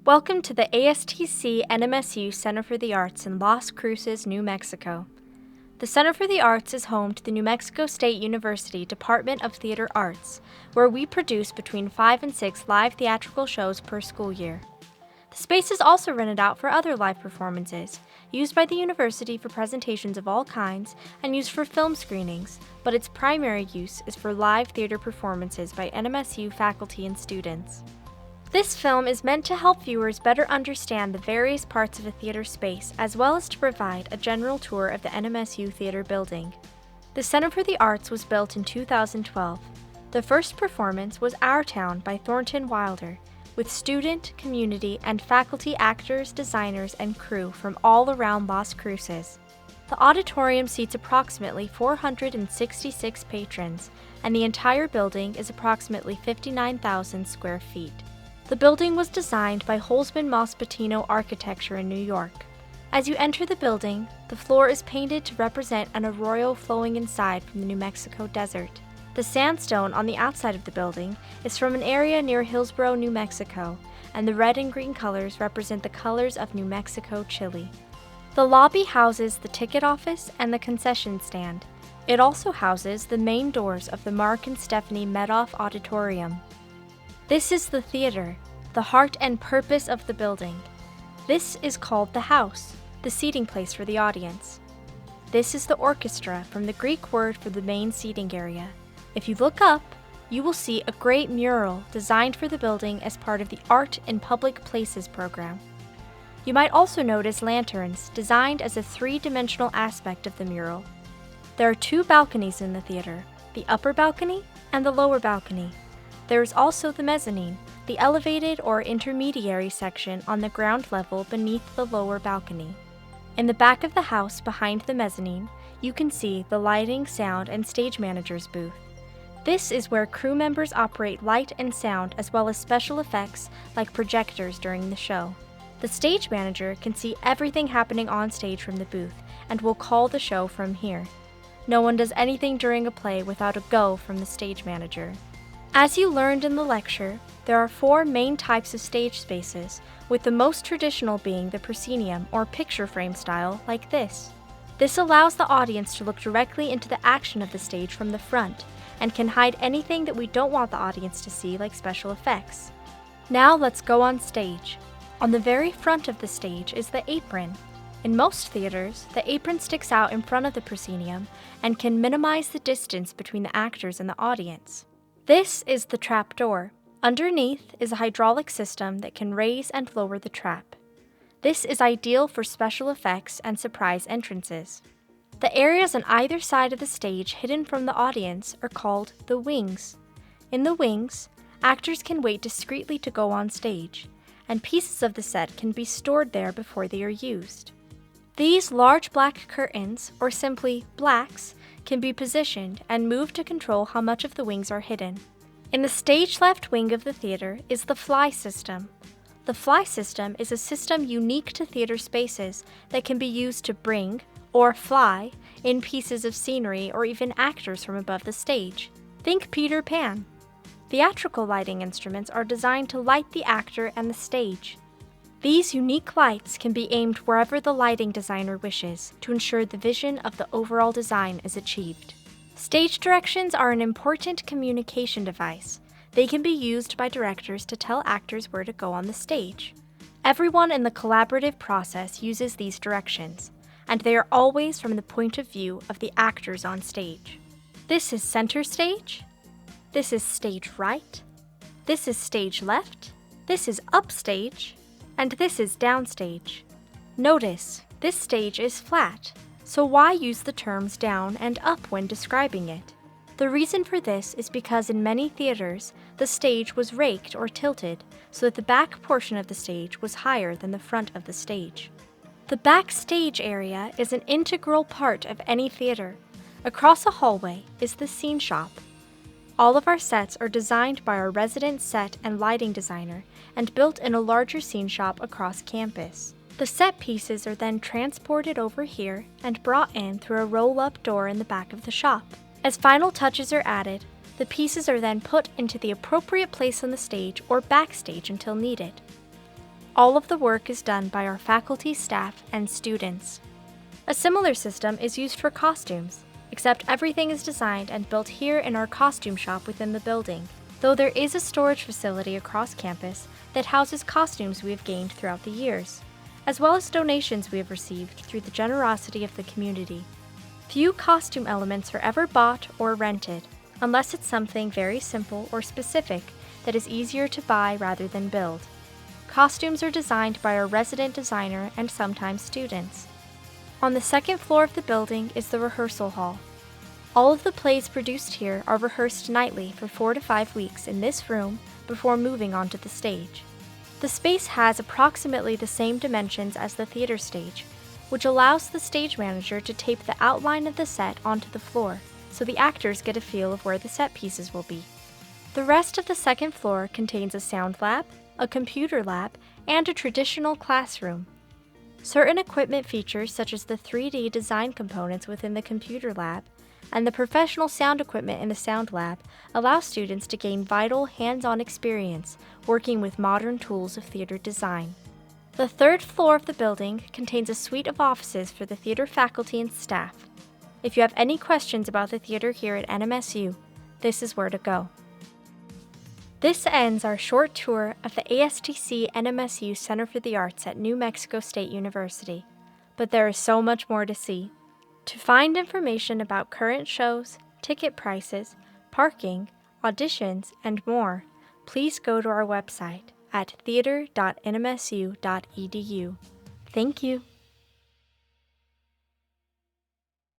Welcome to the ASTC NMSU Center for the Arts in Las Cruces, New Mexico. The Center for the Arts is home to the New Mexico State University Department of Theater Arts, where we produce between 5 and 6 live theatrical shows per school year. The space is also rented out for other live performances, used by the university for presentations of all kinds and used for film screenings, but its primary use is for live theater performances by NMSU faculty and students. This film is meant to help viewers better understand the various parts of a theater space, as well as to provide a general tour of the NMSU Theater building. The Center for the Arts was built in 2012. The first performance was Our Town by Thornton Wilder, with student, community, and faculty actors, designers, and crew from all around Las Cruces. The auditorium seats approximately 466 patrons, and the entire building is approximately 59,000 square feet. The building was designed by Holzman Moss-Patino Architecture in New York. As you enter the building, the floor is painted to represent an arroyo flowing inside from the New Mexico desert. The sandstone on the outside of the building is from an area near Hillsborough, New Mexico, and the red and green colors represent the colors of New Mexico chili. The lobby houses the ticket office and the concession stand. It also houses the main doors of the Mark and Stephanie Medoff Auditorium. This is the theater, the heart and purpose of the building. This is called the house, the seating place for the audience. This is the orchestra, from the Greek word for the main seating area. If you look up, you will see a great mural designed for the building as part of the Art in Public Places program. You might also notice lanterns designed as a three-dimensional aspect of the mural. There are 2 balconies in the theater, the upper balcony and the lower balcony. There is also the mezzanine, the elevated or intermediary section on the ground level beneath the lower balcony. In the back of the house behind the mezzanine, you can see the lighting, sound, and stage manager's booth. This is where crew members operate light and sound as well as special effects like projectors during the show. The stage manager can see everything happening on stage from the booth and will call the show from here. No one does anything during a play without a go from the stage manager. As you learned in the lecture, there are 4 main types of stage spaces, with the most traditional being the proscenium or picture frame style like this. This allows the audience to look directly into the action of the stage from the front and can hide anything that we don't want the audience to see, like special effects. Now let's go on stage. On the very front of the stage is the apron. In most theaters, the apron sticks out in front of the proscenium and can minimize the distance between the actors and the audience. This is the trap door. Underneath is a hydraulic system that can raise and lower the trap. This is ideal for special effects and surprise entrances. The areas on either side of the stage hidden from the audience are called the wings. In the wings, actors can wait discreetly to go on stage, and pieces of the set can be stored there before they are used. These large black curtains, or simply blacks, can be positioned and moved to control how much of the wings are hidden. In the stage left wing of the theater is the fly system. The fly system is a system unique to theater spaces that can be used to bring, or fly, in pieces of scenery or even actors from above the stage. Think Peter Pan. Theatrical lighting instruments are designed to light the actor and the stage. These unique lights can be aimed wherever the lighting designer wishes to ensure the vision of the overall design is achieved. Stage directions are an important communication device. They can be used by directors to tell actors where to go on the stage. Everyone in the collaborative process uses these directions, and they are always from the point of view of the actors on stage. This is center stage. This is stage right. This is stage left. This is upstage. And this is downstage. Notice, this stage is flat, so why use the terms down and up when describing it? The reason for this is because in many theaters, the stage was raked or tilted so that the back portion of the stage was higher than the front of the stage. The backstage area is an integral part of any theater. Across a hallway is the scene shop. All of our sets are designed by our resident set and lighting designer and built in a larger scene shop across campus. The set pieces are then transported over here and brought in through a roll-up door in the back of the shop. As final touches are added, the pieces are then put into the appropriate place on the stage or backstage until needed. All of the work is done by our faculty, staff, and students. A similar system is used for costumes, except everything is designed and built here in our costume shop within the building, though there is a storage facility across campus that houses costumes we have gained throughout the years, as well as donations we have received through the generosity of the community. Few costume elements are ever bought or rented, unless it's something very simple or specific that is easier to buy rather than build. Costumes are designed by our resident designer and sometimes students. On the second floor of the building is the rehearsal hall. All of the plays produced here are rehearsed nightly for 4 to 5 weeks in this room before moving onto the stage. The space has approximately the same dimensions as the theater stage, which allows the stage manager to tape the outline of the set onto the floor so the actors get a feel of where the set pieces will be. The rest of the second floor contains a sound lab, a computer lab, and a traditional classroom. Certain equipment features such as the 3D design components within the computer lab and the professional sound equipment in the sound lab allow students to gain vital hands-on experience working with modern tools of theater design. The third floor of the building contains a suite of offices for the theater faculty and staff. If you have any questions about the theater here at NMSU, this is where to go. This ends our short tour of the ASTC NMSU Center for the Arts at New Mexico State University, but there is so much more to see. To find information about current shows, ticket prices, parking, auditions, and more, please go to our website at theater.nmsu.edu. Thank you.